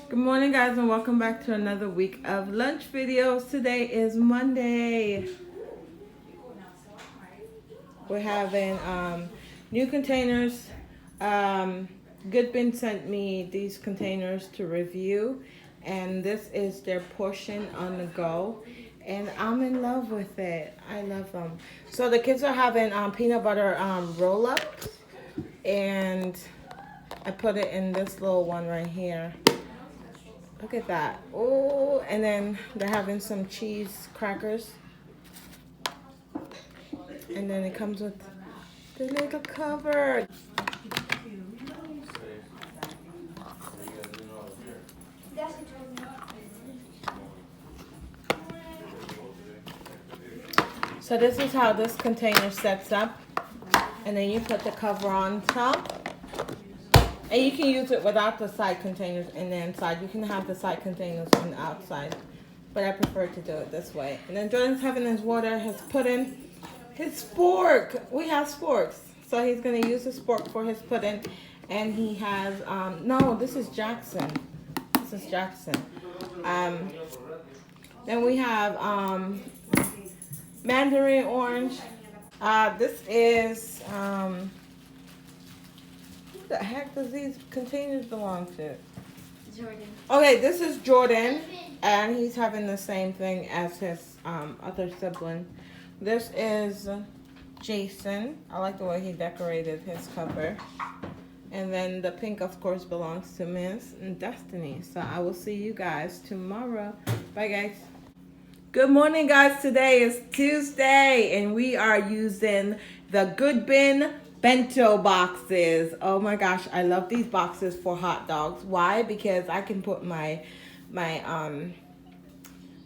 Good morning, guys, and welcome back to another week of lunch videos. Today is Monday. We're having new containers. Goodbyn sent me these containers to review, and this is their portion on the go, and I'm in love with it. I love them. So the kids are having peanut butter roll-ups, and I put it in this little one right here. Look at that. Oh, and then they're having some cheese crackers. And then it comes with the little cover. So this is how this container sets up. And then you put the cover on top. And you can use it without the side containers in the inside. You can have the side containers on the outside. But I prefer to do it this way. And then Jordan's having his water, his pudding, his spork. We have sporks. So he's going to use the spork for his pudding. And he has, no, this is Jaxson. This is Jaxson. Then we have mandarin orange. This is, who the heck does these containers belong to? Jordan. Okay, this is Jordan, and he's having the same thing as his other sibling. This is Jason. I like the way he decorated his cover. And then the pink, of course, belongs to Miss and Destiny. So I will see you guys tomorrow. Bye, guys. Good morning, guys. Today is Tuesday, and we are using the Goodbyn Bento boxes. Oh my gosh, I love these boxes for hot dogs. Why? Because I can put my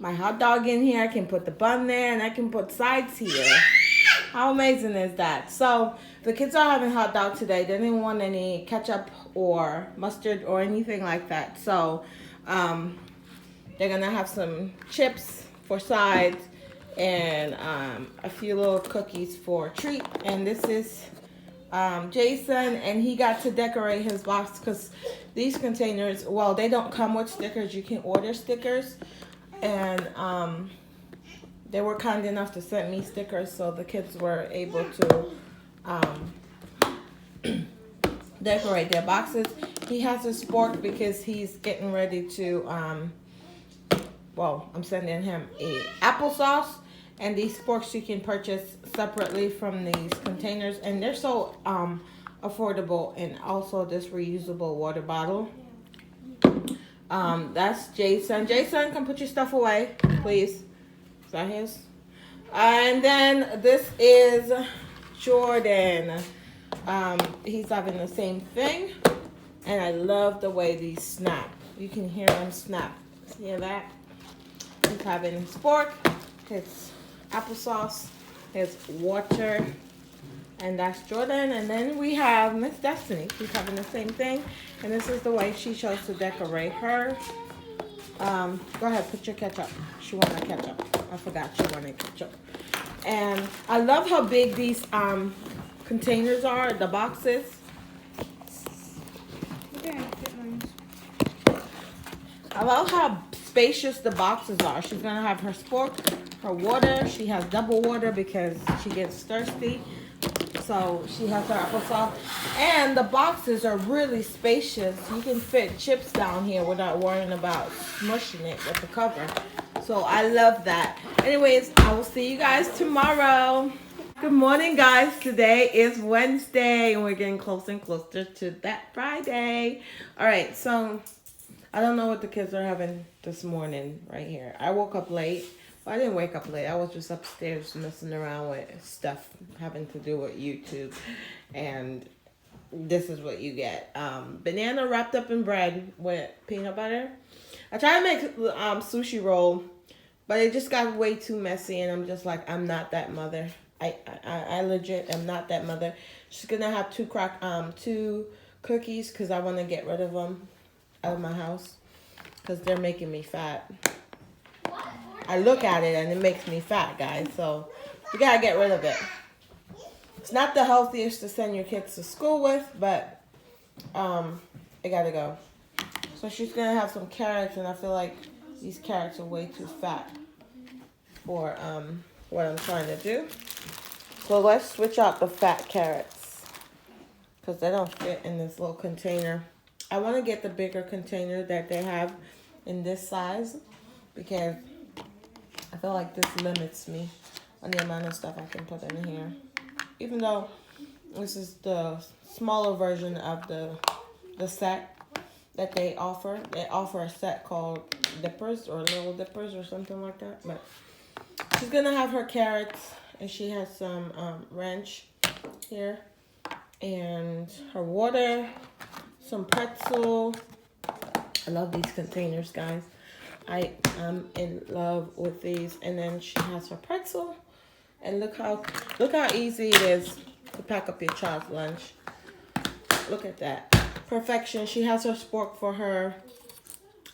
hot dog in here. I can put the bun there, and I can put sides here. How amazing is that? So the kids are having hot dog today. They didn't want any ketchup or mustard or anything like that. So they're gonna have some chips for sides and a few little cookies for a treat. And this is Jason, and he got to decorate his box because these containers, well, they don't come with stickers. You can order stickers, and they were kind enough to send me stickers, so the kids were able to decorate their boxes. He has a spork because he's getting ready to well, I'm sending him a applesauce. And these sporks you can purchase separately from these containers. And they're so affordable. And also this reusable water bottle. That's Jason. Jason, come put your stuff away, please. Is that his? And then this is Jordan. He's having the same thing. And I love the way these snap. You can hear them snap. See that? He's having his spork. His applesauce, his water, and that's Jordan. And then we have Miss Destiny. She's having the same thing, and this is the way she chose to decorate her. Go ahead, put your ketchup. She wanted ketchup. I forgot she wanted ketchup. And I love how big these containers are, the boxes. I love how spacious the boxes are. She's gonna have her spork, her water. She has double water because she gets thirsty. So she has her applesauce. And the boxes are really spacious. You can fit chips down here without worrying about smushing it with the cover. So I love that. Anyways, I will see you guys tomorrow. Good morning, guys. Today is Wednesday, and we're getting closer and closer to that Friday. All right, so I don't know what the kids are having this morning right here. I woke up late. Well, I didn't wake up late. I was just upstairs messing around with stuff having to do with YouTube. And this is what you get. Banana wrapped up in bread with peanut butter. I tried to make sushi roll, but it just got way too messy. And I'm just like, I'm not that mother. I legit am not that mother. She's going to have two cookies because I want to get rid of them out of my house because they're making me fat. I look at it and it makes me fat, guys. So you gotta get rid of it. It's not the healthiest to send your kids to school with, but it gotta go. So she's gonna have some carrots, and I feel like these carrots are way too fat for what I'm trying to do. So let's switch out the fat carrots because they don't fit in this little container. I want to get the bigger container that they have in this size because I feel like this limits me on the amount of stuff I can put in here. Even though this is the smaller version of the set that they offer. They offer a set called Dippers or Little Dippers or something like that. But she's going to have her carrots, and she has some ranch here, and her water, some pretzel. I love these containers, guys. I am in love with these. And then she has her pretzel, and look how easy it is to pack up your child's lunch. Look at that. Perfection. She has her spork for her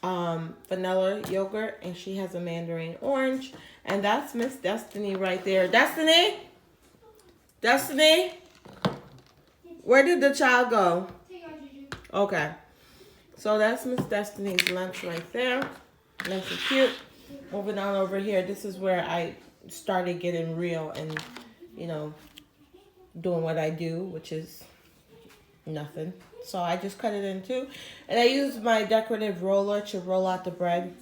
vanilla yogurt, and she has a mandarin orange. And that's Miss Destiny right there. Destiny? Destiny? Where did the child go? Okay. So that's Miss Destiny's lunch right there. Nice and cute. Moving on over here. This is where I started getting real and, you know, doing what I do, which is nothing. So I just cut it in two. And I used my decorative roller to roll out the bread.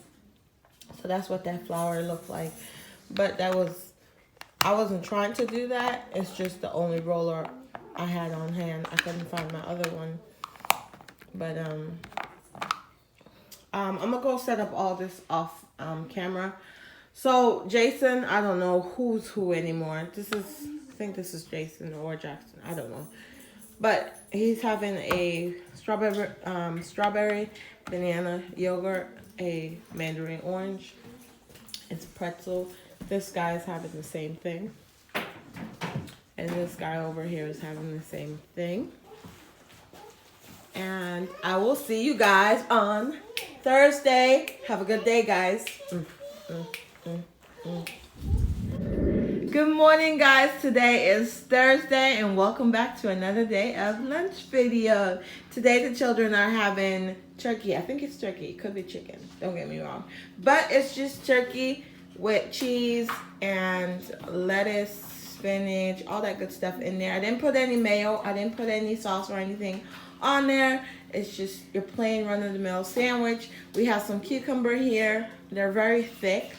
So that's what that flour looked like. But I wasn't trying to do that. It's just the only roller I had on hand. I couldn't find my other one. But I'm going to go set up all this off camera. So Jaxson, I don't know who's who anymore. I think this is Jaxson or Jaxson. I don't know. But he's having a strawberry banana yogurt, a mandarin orange. It's pretzel. This guy's having the same thing. And this guy over here is having the same thing. And I will see you guys on Thursday. Have a good day, guys. Good morning, guys. Today is Thursday, and welcome back to another day of lunch video. Today the children are having turkey. I think it's turkey. It could be chicken. Don't get me wrong. But it's just turkey with cheese and lettuce, spinach, all that good stuff in there. I didn't put any mayo. I didn't put any sauce or anything on there. It's just your plain run-of-the-mill sandwich. We have some cucumber here. They're very thick.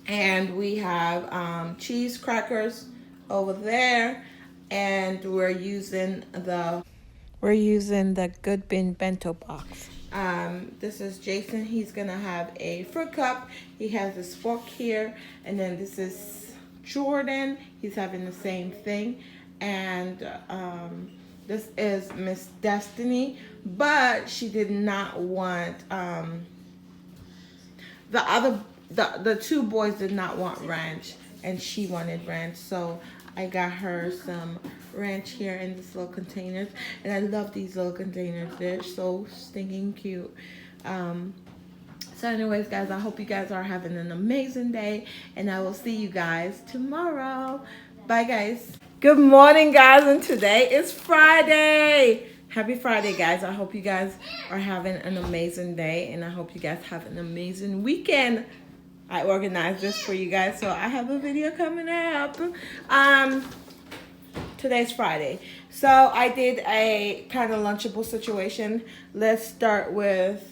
And we have cheese crackers over there. And we're using the Goodbyn Bento box. This is Jaxson. He's gonna have a fruit cup. He has a fork here, and then this is Jordan. He's having the same thing, and this is Miss Destiny, but she did not want the two boys did not want ranch, and she wanted ranch, so I got her some ranch here in this little containers. And I love these little containers. They're so stinking cute. So anyways, guys, I hope you guys are having an amazing day. And I will see you guys tomorrow. Bye, guys. Good morning, guys. And today is Friday. Happy Friday, guys. I hope you guys are having an amazing day. And I hope you guys have an amazing weekend. I organized this for you guys, so I have a video coming up. Today's Friday, so I did a kind of lunchable situation. Let's start with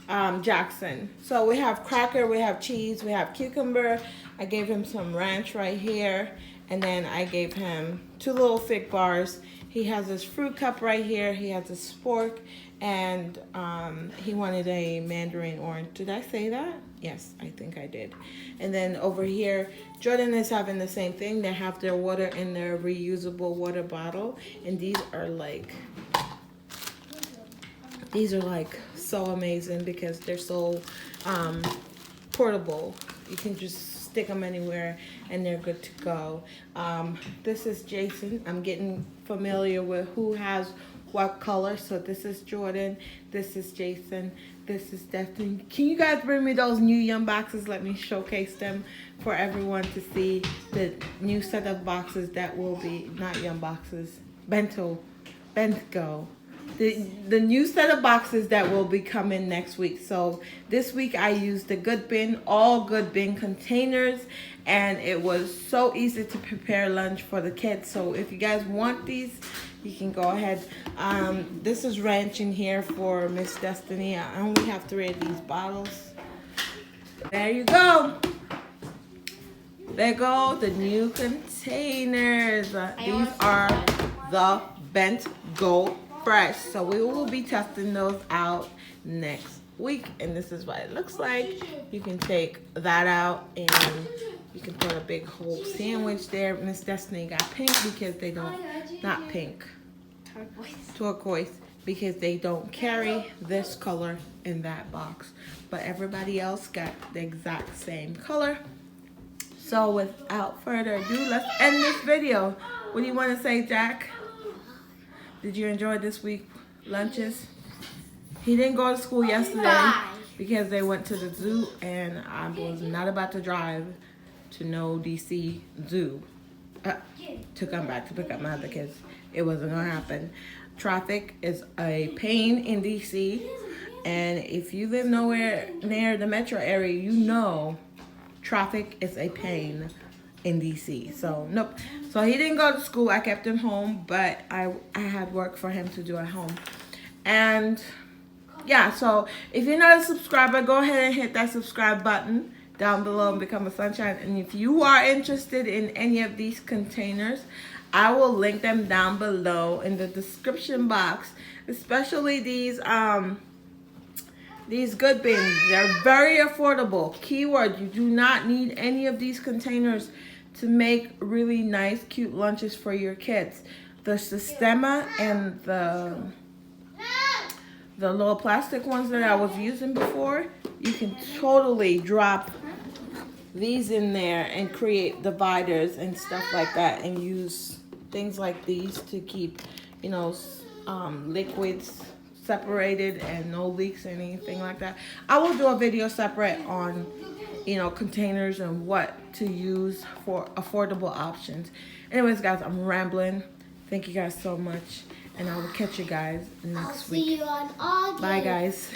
Jaxson. So we have cracker, we have cheese, we have cucumber. I gave him some ranch right here, and then I gave him 2 little fig bars. He has his fruit cup right here. He has his fork, and he wanted a mandarin orange. Did I say that? Yes, I think I did. And then over here, Jordan is having the same thing. They have their water in their reusable water bottle, and these are like so amazing because they're so portable. You can just stick them anywhere and they're good to go. This is Jaxson. I'm getting familiar with who has what color. So this is Jordan, this is Jaxson, this is Destiny. Can you guys bring me those new Yum boxes? Let me showcase them for everyone to see the new set of boxes that will be not Yum boxes, Bento the new set of boxes that will be coming next week. So this week I used the Goodbyn, all Goodbyn containers, and it was so easy to prepare lunch for the kids. So if you guys want these, you can go ahead. This is ranch in here for Miss Destiny. I only have 3 of these bottles. There you go. There go the new containers. These are the Bento Fresh. So we will be testing those out next week. And this is what it looks like. You can take that out and you can put a big whole sandwich there. Miss Destiny got pink because they don't, not pink, turquoise, because they don't carry this color in that box. But everybody else got the exact same color. So without further ado, let's end this video. What do you want to say, Jack? Did you enjoy this week's lunches? He didn't go to school yesterday because they went to the zoo, and I was not about to drive to no DC zoo to come back to pick up my other kids. It wasn't gonna happen. Traffic is a pain in DC, and if you live nowhere near the metro area, you know traffic is a pain in DC. So nope. So he didn't go to school. I kept him home, but I had work for him to do at home. And yeah, so if you're not a subscriber, go ahead and hit that subscribe button down below and become a sunshine. And if you are interested in any of these containers, I will link them down below in the description box, especially these Goodbyns. They're very affordable. Keyword, you do not need any of these containers to make really nice, cute lunches for your kids. The Sistema and the little plastic ones that I was using before, you can totally drop these in there and create dividers and stuff like that, and use things like these to keep, you know, liquids separated and no leaks or anything like that. I will do a video separate on, you know, containers and what to use for affordable options. Anyways, guys, I'm rambling. Thank you guys so much, and I will catch you guys next week. See you on August. Bye, guys.